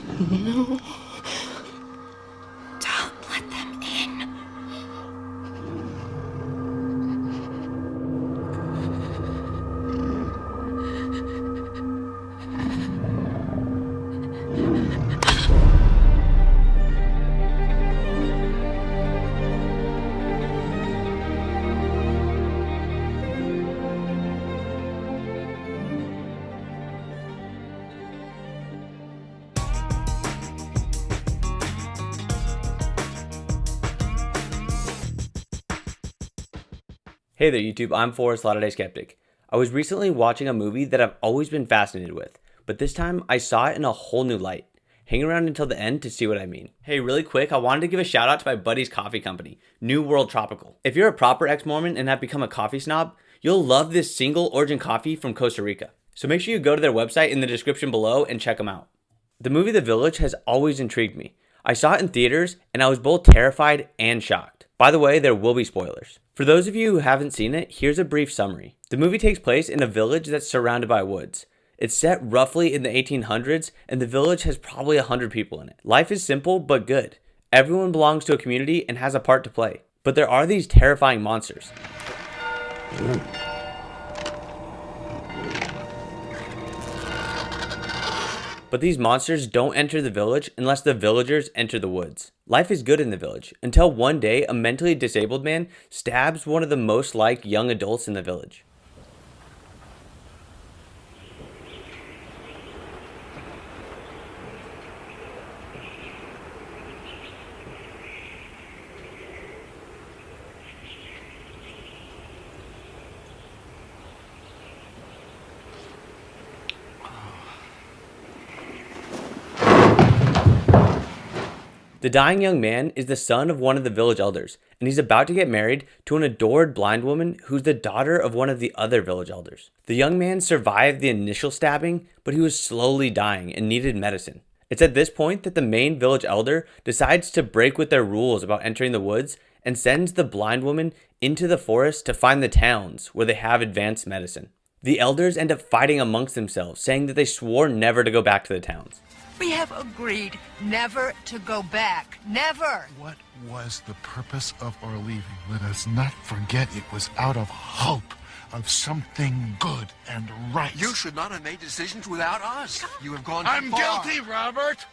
No. Don't let them in. Hey there YouTube, I'm Forrest Latter-day Skeptic. I was recently watching a movie that I've always been fascinated with, but this time I saw it in a whole new light. Hang around until the end to see what I mean. Hey, really quick, I wanted to give a shout out to my buddy's coffee company, New World Tropical. If you're a proper ex-Mormon and have become a coffee snob, you'll love this single origin coffee from Costa Rica. So make sure you go to their website in the description below and check them out. The movie The Village has always intrigued me. I saw it in theaters and I was both terrified and shocked. By the way, there will be spoilers. For those of you who haven't seen it, here's a brief summary. The movie takes place in a village that's surrounded by woods. It's set roughly in the 1800s, and the village has probably 100 people in it. Life is simple but good. Everyone belongs to a community and has a part to play. But there are these terrifying monsters. But these monsters don't enter the village unless the villagers enter the woods. Life is good in the village, until one day a mentally disabled man stabs one of the most liked young adults in the village. The dying young man is the son of one of the village elders, and he's about to get married to an adored blind woman who's the daughter of one of the other village elders. The young man survived the initial stabbing, but he was slowly dying and needed medicine. It's at this point that the main village elder decides to break with their rules about entering the woods and sends the blind woman into the forest to find the towns where they have advanced medicine. The elders end up fighting amongst themselves, saying that they swore never to go back to the towns. We have agreed never to go back. Never! What was the purpose of our leaving? Let us not forget it was out of hope of something good and right. You should not have made decisions without us. You have gone too I'm far. guilty, Robert!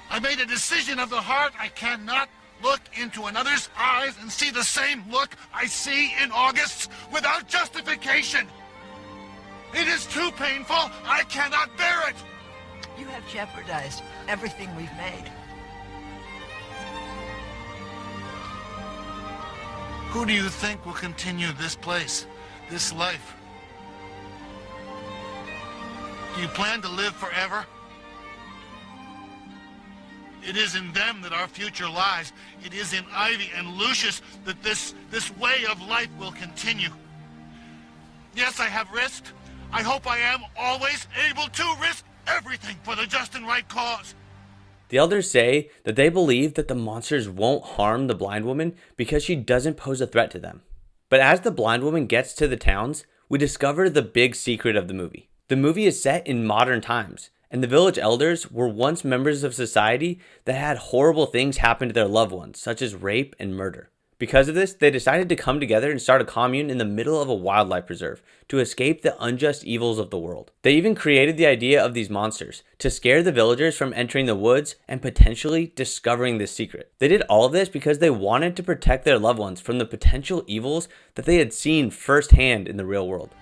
I made a decision of the heart. I cannot look into another's eyes and see the same look I see in August's without justification. It is too painful. I cannot bear it. You have jeopardized everything we've made. Who do you think will continue this place, this life? Do you plan to live forever? It is in them that our future lies. It is in Ivy and Lucius that this way of life will continue. Yes, I have risked. I hope I am always able to risk everything for the just and right cause. The elders say that they believe that the monsters won't harm the blind woman because she doesn't pose a threat to them. But as the blind woman gets to the towns, we discover the big secret of the movie. The movie is set in modern times, and the village elders were once members of society that had horrible things happen to their loved ones, such as rape and murder. Because of this, they decided to come together and start a commune in the middle of a wildlife preserve to escape the unjust evils of the world. They even created the idea of these monsters to scare the villagers from entering the woods and potentially discovering this secret. They did all of this because they wanted to protect their loved ones from the potential evils that they had seen firsthand in the real world.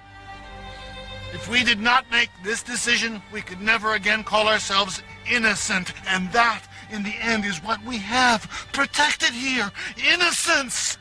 If we did not make this decision, we could never again call ourselves innocent. And that, in the end, is what we have protected here. Innocence!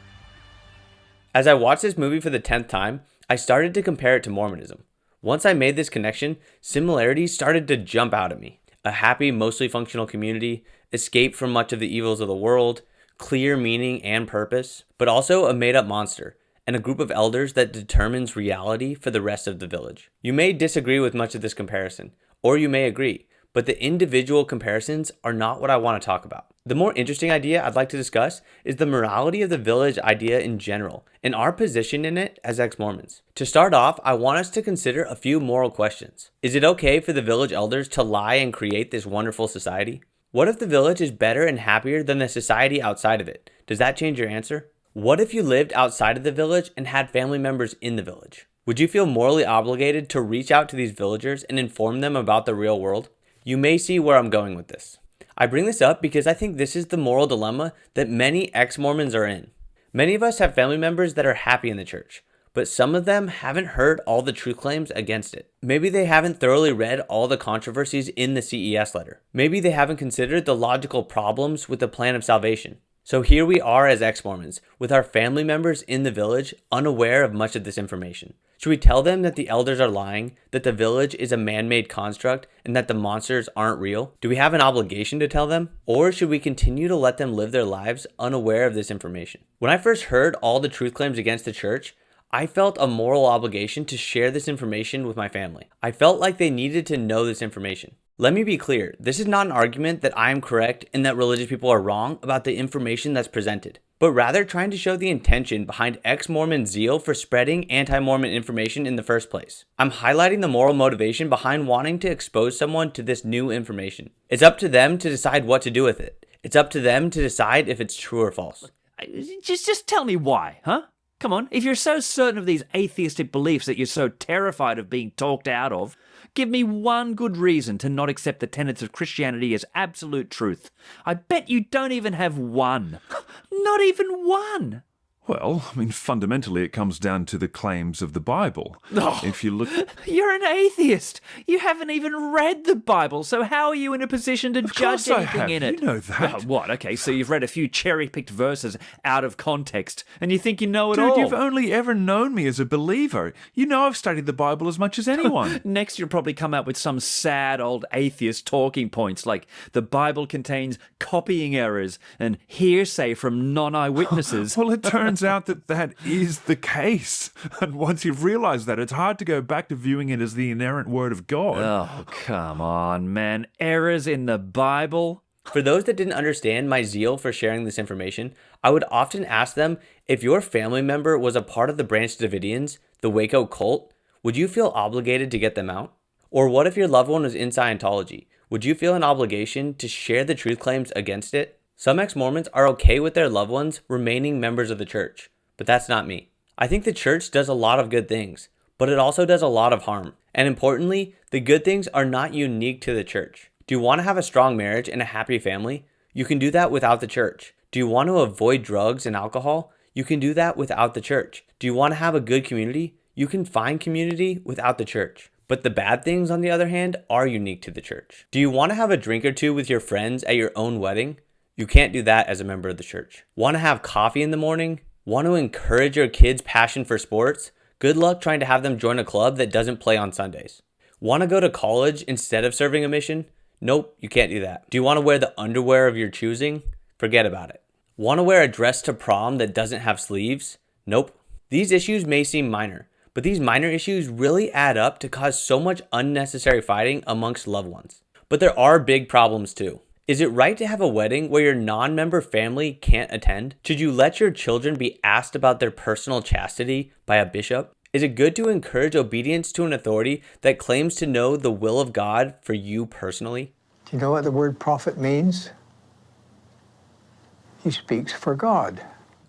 As I watched this movie for the 10th time, I started to compare it to Mormonism. Once I made this connection, similarities started to jump out at me. A happy, mostly functional community, escape from much of the evils of the world, clear meaning and purpose, but also a made-up monster, and a group of elders that determines reality for the rest of the village. You may disagree with much of this comparison, or you may agree, but the individual comparisons are not what I want to talk about. The more interesting idea I'd like to discuss is the morality of the village idea in general, and our position in it as ex-Mormons. To start off, I want us to consider a few moral questions. Is it okay for the village elders to lie and create this wonderful society? What if the village is better and happier than the society outside of it? Does that change your answer? What if you lived outside of the village and had family members in the village? Would you feel morally obligated to reach out to these villagers and inform them about the real world? You may see where I'm going with this. I bring this up because I think this is the moral dilemma that many ex-Mormons are in. Many of us have family members that are happy in the church, but some of them haven't heard all the truth claims against it. Maybe they haven't thoroughly read all the controversies in the CES letter. Maybe they haven't considered the logical problems with the plan of salvation. So here we are as ex-Mormons, with our family members in the village unaware of much of this information. Should we tell them that the elders are lying, that the village is a man-made construct, and that the monsters aren't real? Do we have an obligation to tell them? Or should we continue to let them live their lives unaware of this information? When I first heard all the truth claims against the church, I felt a moral obligation to share this information with my family. I felt like they needed to know this information. Let me be clear, this is not an argument that I am correct and that religious people are wrong about the information that's presented, but rather trying to show the intention behind ex-Mormon zeal for spreading anti-Mormon information in the first place. I'm highlighting the moral motivation behind wanting to expose someone to this new information. It's up to them to decide what to do with it. It's up to them to decide if it's true or false. Just tell me why, huh? Come on, if you're so certain of these atheistic beliefs that you're so terrified of being talked out of, give me one good reason to not accept the tenets of Christianity as absolute truth. I bet you don't even have one. Not even one. Well, fundamentally it comes down to the claims of the Bible. Oh, if you look... You're an atheist. You haven't even read the Bible, so how are you in a position to judge anything in it? You know that. Oh, what? Okay, so you've read a few cherry-picked verses out of context, and you think you know it Dude, all. you've only ever known me as a believer. You know I've studied the Bible as much as anyone. Next, you'll probably come out with some sad old atheist talking points like the Bible contains copying errors and hearsay from non-eyewitnesses. Well, it turns out that is the case. And once you've realized that, it's hard to go back to viewing it as the inerrant word of God. Oh, come on, man. Errors in the Bible? For those that didn't understand my zeal for sharing this information, I would often ask them if your family member was a part of the Branch Davidians, the Waco cult, would you feel obligated to get them out? Or what if your loved one was in Scientology? Would you feel an obligation to share the truth claims against it? Some ex-Mormons are okay with their loved ones remaining members of the church, but that's not me. I think the church does a lot of good things, but it also does a lot of harm. And importantly, the good things are not unique to the church. Do you want to have a strong marriage and a happy family? You can do that without the church. Do you want to avoid drugs and alcohol? You can do that without the church. Do you want to have a good community? You can find community without the church. But the bad things, on the other hand, are unique to the church. Do you want to have a drink or two with your friends at your own wedding? You can't do that as a member of the church. Want to have coffee in the morning? Want to encourage your kids' passion for sports? Good luck trying to have them join a club that doesn't play on Sundays. Want to go to college instead of serving a mission? Nope, you can't do that. Do you want to wear the underwear of your choosing? Forget about it. Want to wear a dress to prom that doesn't have sleeves? Nope. These issues may seem minor, but these minor issues really add up to cause so much unnecessary fighting amongst loved ones. But there are big problems too. Is it right to have a wedding where your non-member family can't attend? Should you let your children be asked about their personal chastity by a bishop? Is it good to encourage obedience to an authority that claims to know the will of God for you personally? Do you know what the word prophet means? He speaks for God.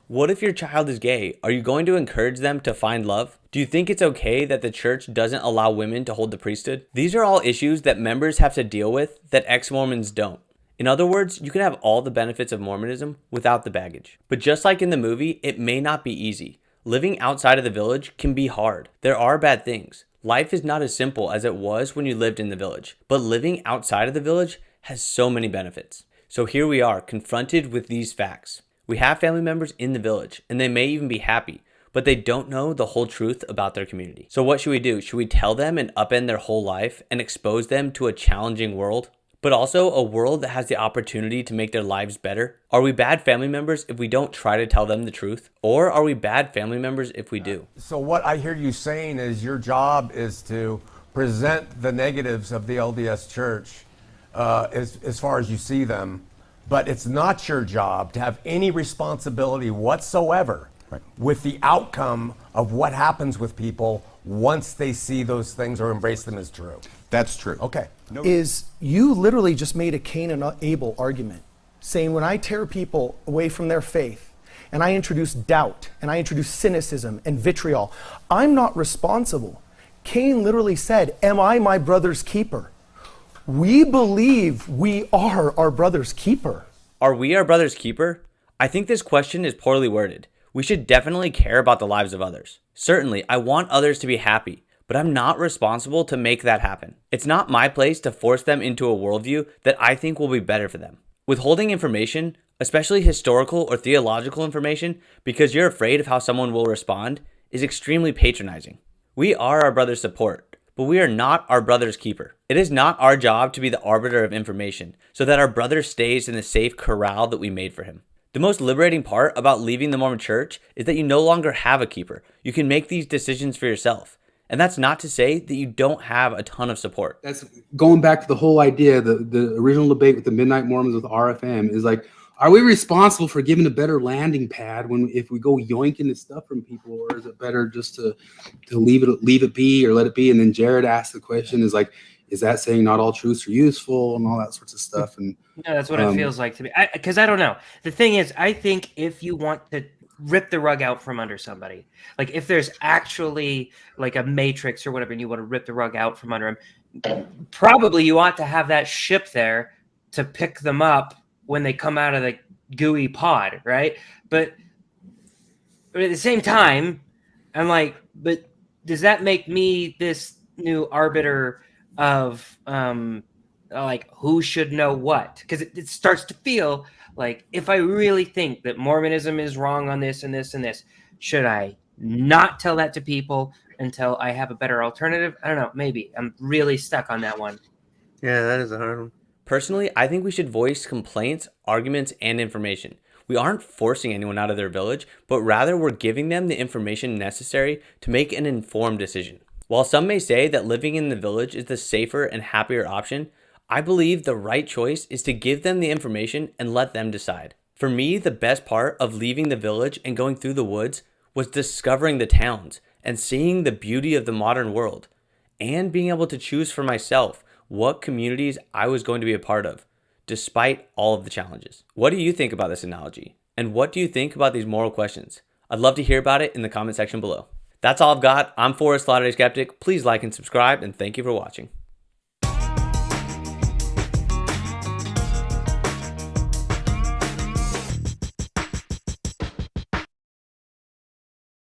What if your child is gay? Are you going to encourage them to find love? Do you think it's okay that the church doesn't allow women to hold the priesthood? These are all issues that members have to deal with that ex-Mormons don't. In other words, you can have all the benefits of Mormonism without the baggage. But just like in the movie, it may not be easy. Living outside of the village can be hard. There are bad things. Life is not as simple as it was when you lived in the village. But living outside of the village has so many benefits. So here we are, confronted with these facts. We have family members in the village, and they may even be happy, but they don't know the whole truth about their community. So what should we do? Should we tell them and upend their whole life and expose them to a challenging world? But also a world that has the opportunity to make their lives better? Are we bad family members if we don't try to tell them the truth? Or are we bad family members if we do? So what I hear you saying is your job is to present the negatives of the LDS Church as far as you see them, but it's not your job to have any responsibility whatsoever with the outcome of what happens with people once they see those things or embrace them as true. That's true. Okay. Is you literally just made a Cain and Abel argument, saying when I tear people away from their faith and I introduce doubt and I introduce cynicism and vitriol, I'm not responsible. Cain literally said, am I my brother's keeper? We believe we are our brother's keeper. Are we our brother's keeper? I think this question is poorly worded. We should definitely care about the lives of others. Certainly, I want others to be happy, but I'm not responsible to make that happen. It's not my place to force them into a worldview that I think will be better for them. Withholding information, especially historical or theological information, because you're afraid of how someone will respond, is extremely patronizing. We are our brother's support, but we are not our brother's keeper. It is not our job to be the arbiter of information so that our brother stays in the safe corral that we made for him. The most liberating part about leaving the Mormon Church is that you no longer have a keeper. You can make these decisions for yourself. And that's not to say that you don't have a ton of support. That's going back to the whole idea, the original debate with the Midnight Mormons with RFM is like, are we responsible for giving a better landing pad if we go yoinking this stuff from people, or is it better just to leave it be or let it be? And then Jared asked the question, is like, is that saying not all truths are useful and all that sorts of stuff? And no, that's what it feels like to me. Because I don't know. The thing is, I think if you want to rip the rug out from under somebody, like if there's actually like a matrix or whatever, and you want to rip the rug out from under them, probably you ought to have that ship there to pick them up when they come out of the gooey pod, right? But at the same time, I'm like, but does that make me this new arbiter of like who should know what? Because it starts to feel like, if I really think that Mormonism is wrong on this and this and this, should I not tell that to people until I have a better alternative? I don't know. Maybe I'm really stuck on that one. Yeah, that is a hard one. Personally, I think we should voice complaints, arguments, and information. We aren't forcing anyone out of their village, but rather we're giving them the information necessary to make an informed decision. While some may say that living in the village is the safer and happier option, I believe the right choice is to give them the information and let them decide. For me, the best part of leaving the village and going through the woods was discovering the towns and seeing the beauty of the modern world, and being able to choose for myself what communities I was going to be a part of, despite all of the challenges. What do you think about this analogy? And what do you think about these moral questions? I'd love to hear about it in the comment section below. That's all I've got. I'm Forrest, Latter-day Skeptic. Please like and subscribe, and thank you for watching.